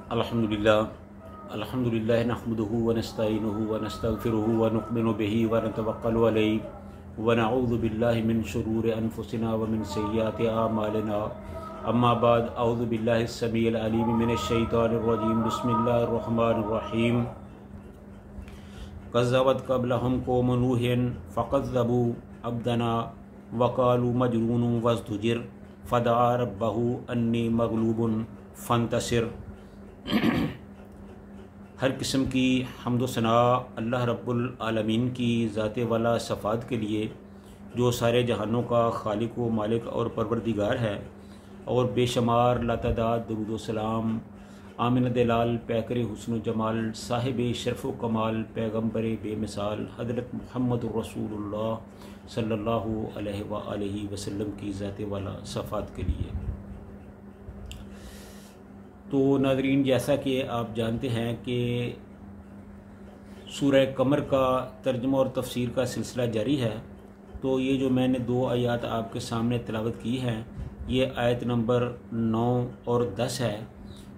अल्हम्दुलिल्लाह नहमदुहु व नस्तईनुहु व नस्तगफिरुहु व नु'मिनु बिही व नतवक्कलु अलैहि व नऊज़ु बिल्लाहि मिन शुरूरि अनफुसिना व मिन सय्यिआति अमालिना। अम्मा बाद, अऊज़ु बिल्लाहि स्समीइल अलीम मिनश शैतानिर रजीम। बिस्मिल्लाहिर रहमानिर रहीम। कज़्ज़बत क़ब्लहुम क़ौमु नूहिन फ़कज़्ज़बू अब्दना व क़ालू मजनूनुन वज़्दुजिर फ़दआ रब्बहु अन्नी मग़लूबुन फ़ंतसिर। हर किस्म की हम्द व सना अल्लाह रब्बुल आलमीन की ज़ात वाला सफ़ात के लिए, जो सारे जहानों का खालिक व मालिक और परवरदिगार है, और बेशुमार लातादाद दुरूद व सलाम आमिन दलाल पैकर हुस्न जमाल साहिब शरफ़ व कमाल पैगम्बर बेमिसाल हज़रत मुहम्मद रसूलुल्लाह सल्लल्लाहु अलैहि वसल्लम की ज़ात वाला सफ़ात के लिए। तो नाज़रीन, जैसा कि आप जानते हैं कि सूरह कमर का तर्जुमा और तफसीर का सिलसिला जारी है। तो ये जो मैंने 2 आयत आपके सामने तिलावत की हैं, ये आयत नंबर 9 और 10 है।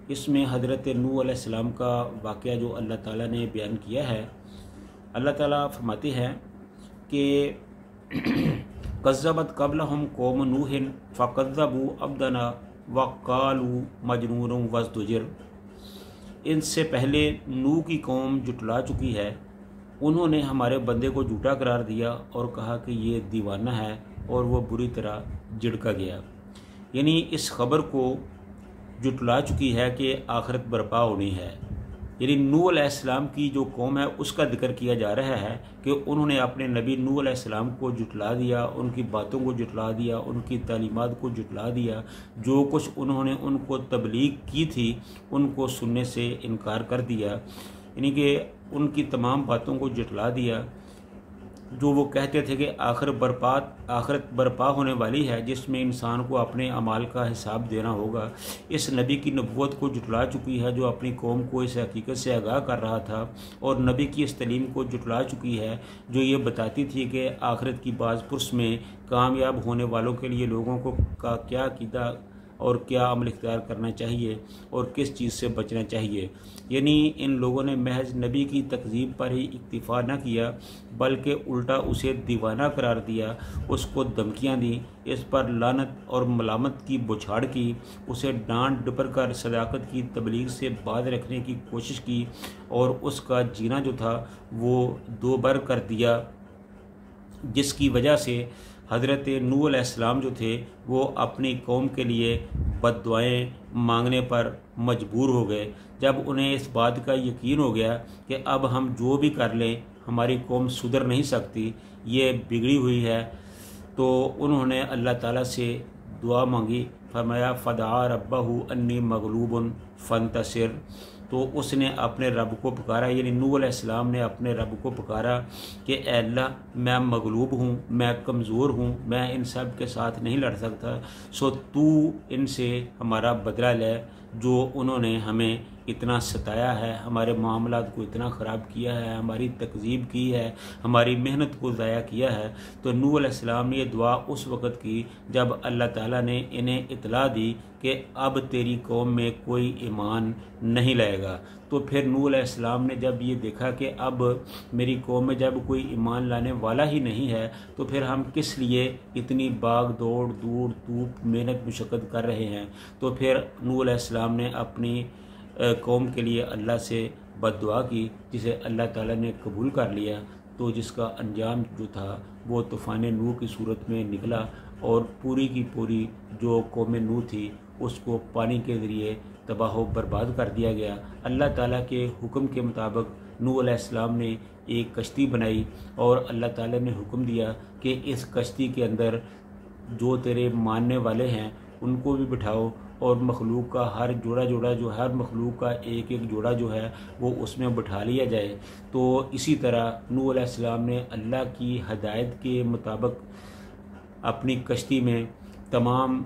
इसमें हज़रत नूह अलैहिस्सलाम का वाक़या जो अल्लाह ताला ने बयान किया है। अल्लाह ताला फरमाते हैं कि कज़्ज़बत क़ब्लहुम क़ौमु नूहिन फ़कज़्ज़बू अब्दना व क़ालू मजनूनुन वज़्दुजिर। इनसे पहले नूह की कौम जुटला चुकी है। उन्होंने हमारे बंदे को झूठा करार दिया और कहा कि ये दीवाना है, और वह बुरी तरह झिड़का गया। यानी इस खबर को जुटला चुकी है कि आखिरत बर्पा होनी है। यानी नूह अलैहिस्सलाम की जो कौम है उसका जिक्र किया जा रहा है कि उन्होंने अपने नबी नूह अलैहिस्सलाम को जुटला दिया, उनकी बातों को जुटला दिया, उनकी तालीमात को जुटला दिया। जो कुछ उन्होंने उनको तबलीग की थी उनको सुनने से इनकार कर दिया, यानी कि उनकी तमाम बातों को जुटला दिया। जो वो कहते थे कि आखिरत बर्पा होने वाली है, जिसमें इंसान को अपने अमाल का हिसाब देना होगा। इस नबी की नबूवत को जुटला चुकी है, जो अपनी कौम को इस हकीकत से आगाह कर रहा था। और नबी की इस तलीम को जुटला चुकी है, जो ये बताती थी कि आखिरत की बाज़पुरस में कामयाब होने वालों के लिए लोगों को का क्या अक़ीदा और क्या अमल इख्तियार करना चाहिए और किस चीज़ से बचना चाहिए। यानी इन लोगों ने महज नबी की तकज़ीब पर ही इक्तिफ़ा न किया, बल्कि उल्टा उसे दीवाना करार दिया, उसको धमकियाँ दी, इस पर लानत और मलामत की बौछार की, उसे डांट डपट कर सदाकत की तबलीग से बाज रखने की कोशिश की, और उसका जीना जो था वो दोबर कर दिया, जिसकी वजह से हज़रत नूह अलैहिस्सलाम जो थे वो अपनी कौम के लिए बद्दुआएं मांगने पर मजबूर हो गए। जब उन्हें इस बात का यकीन हो गया कि अब हम जो भी कर लें हमारी कौम सुधर नहीं सकती, ये बिगड़ी हुई है, तो उन्होंने अल्लाह ताला से दुआ मांगी। फरमाया फ़दआ रब्बहु अन्नी मग़लूबुन फ़ंतसिर। तो उसने अपने रब को पुकारा, यानी नूह अलैहिस्सलाम ने अपने रब को पुकारा कि ऐ अल्लाह, मैं मगलूब हूँ, मैं कमज़ोर हूँ, मैं इन सब के साथ नहीं लड़ सकता, सो तू इनसे हमारा बदला ले। जो उन्होंने हमें इतना सताया है, हमारे मामलात को इतना ख़राब किया है, हमारी तकज़ीब की है, हमारी मेहनत को ज़ाया किया है। तो नूह अलैहिस्सलाम ने ये दुआ उस वक़्त की जब अल्लाह ताला ने इन्हें इतला दी कि अब तेरी कौम में कोई ईमान नहीं लाएगा। तो फिर नूह अलैहिस्सलाम ने जब ये देखा कि अब मेरी कौम में जब कोई ईमान लाने वाला ही नहीं है, तो फिर हम किस लिए इतनी भाग दौड़ दूर धूप मेहनत मुशक्क़त कर रहे हैं। तो फिर नूह अलैहिस्सलाम ने अपनी कौम के लिए अल्लाह से बद्दुआ की, जिसे अल्लाह ताला ने कबूल कर लिया। तो जिसका अंजाम जो था वो तूफ़ान नूह की सूरत में निकला, और पूरी की पूरी जो कौम नूह थी उसको पानी के ज़रिए तबाह व बर्बाद कर दिया गया। अल्लाह ताला के हुक्म के मुताबिक नूह अलैहिस्सलाम ने एक कश्ती बनाई, और अल्लाह ताला ने हुक्म दिया कि इस कश्ती के अंदर जो तेरे मानने वाले हैं उनको भी बिठाओ, और मखलूक का हर जोड़ा जो हर मखलूक का एक एक जोड़ा जो है वो उसमें बिठा लिया जाए। तो इसी तरह नूह अलैहिस्सलाम ने अल्लाह की हदायत के मुताबिक अपनी कश्ती में तमाम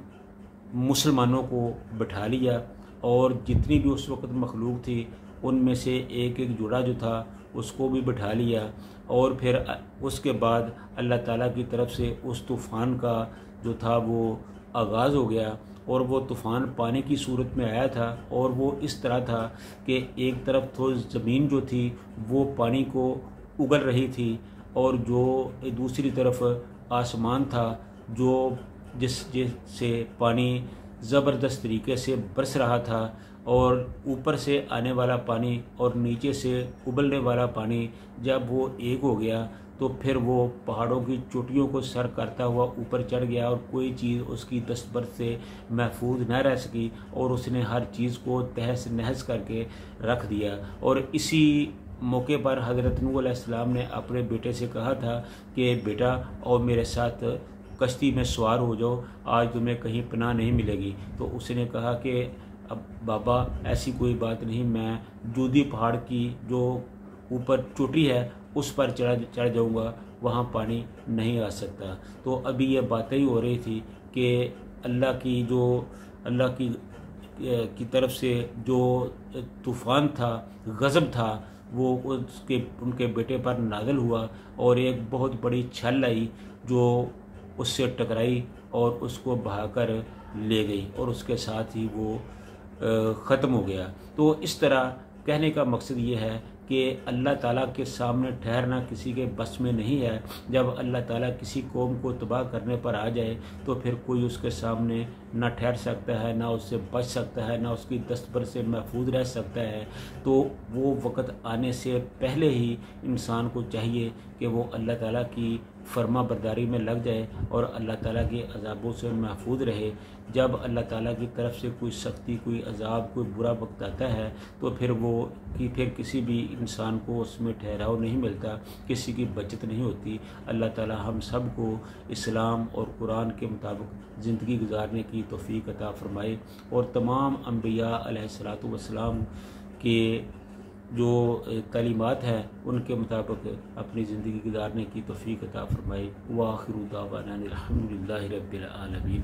मुसलमानों को बिठा लिया, और जितनी भी उस वक़्त मखलूक थी उनमें से एक एक जोड़ा जो था उसको भी बिठा लिया। और फिर उसके बाद अल्लाह ताला की तरफ से उस तूफ़ान का जो था वो आगाज़ हो गया, और वो तूफ़ान पानी की सूरत में आया था, और वो इस तरह था कि एक तरफ तो ज़मीन जो थी वो पानी को उगल रही थी, और जो दूसरी तरफ आसमान था जो जिससे पानी ज़बरदस्त तरीके से बरस रहा था, और ऊपर से आने वाला पानी और नीचे से उबलने वाला पानी जब वो एक हो गया तो फिर वो पहाड़ों की चोटियों को सर करता हुआ ऊपर चढ़ गया, और कोई चीज़ उसकी दस्तबरद से महफूज न रह सकी, और उसने हर चीज़ को तहस नहस करके रख दिया। और इसी मौके पर हज़रत नूह अलैहिस्सलाम ने अपने बेटे से कहा था कि बेटा और मेरे साथ कश्ती में सवार हो जाओ, आज तुम्हें कहीं पनाह नहीं मिलेगी। तो उसने कहा कि अब बाबा ऐसी कोई बात नहीं, मैं जूदी पहाड़ की जो ऊपर चोटी है उस पर चढ़ जाऊंगा, वहाँ पानी नहीं आ सकता। तो अभी ये बातें ही हो रही थी कि अल्लाह की तरफ से जो तूफ़ान था, गज़ब था, वो उनके बेटे पर नाज़िल हुआ, और एक बहुत बड़ी छल आई जो उससे टकराई और उसको बहाकर ले गई, और उसके साथ ही वो ख़त्म हो गया। तो इस तरह कहने का मकसद ये है कि अल्लाह ताला के सामने ठहरना किसी के बस में नहीं है। जब अल्लाह ताला किसी कौम को तबाह करने पर आ जाए तो फिर कोई उसके सामने ना ठहर सकता है, ना उससे बच सकता है, ना उसकी दस्तबर से महफूज रह सकता है। तो वो वक़्त आने से पहले ही इंसान को चाहिए कि वो अल्लाह ताला की फर्मा बरदारी में लग जाए और अल्लाह ताला के अज़ाबों से महफूज रहे। जब अल्लाह ताला की तरफ से कोई सख्ती, कोई अज़ाब, कोई बुरा वक्त आता है तो फिर किसी भी इंसान को उसमें ठहराव नहीं मिलता, किसी की बचत नहीं होती। अल्लाह ताला हम सब को इस्लाम और कुरान के मुताबिक ज़िंदगी गुजारने की तौफ़ीक अता फ़रमाए, और तमाम अम्बिया अलैहिस्सलातु वस्सलाम के जो तालीमात हैं उनके मुताबिक अपनी ज़िंदगी गुजारने की तौफ़ीक अता फ़रमाए। व आखिरु दावाना अनिल हम्दुलिल्लाहि रब्बिल आलमीन।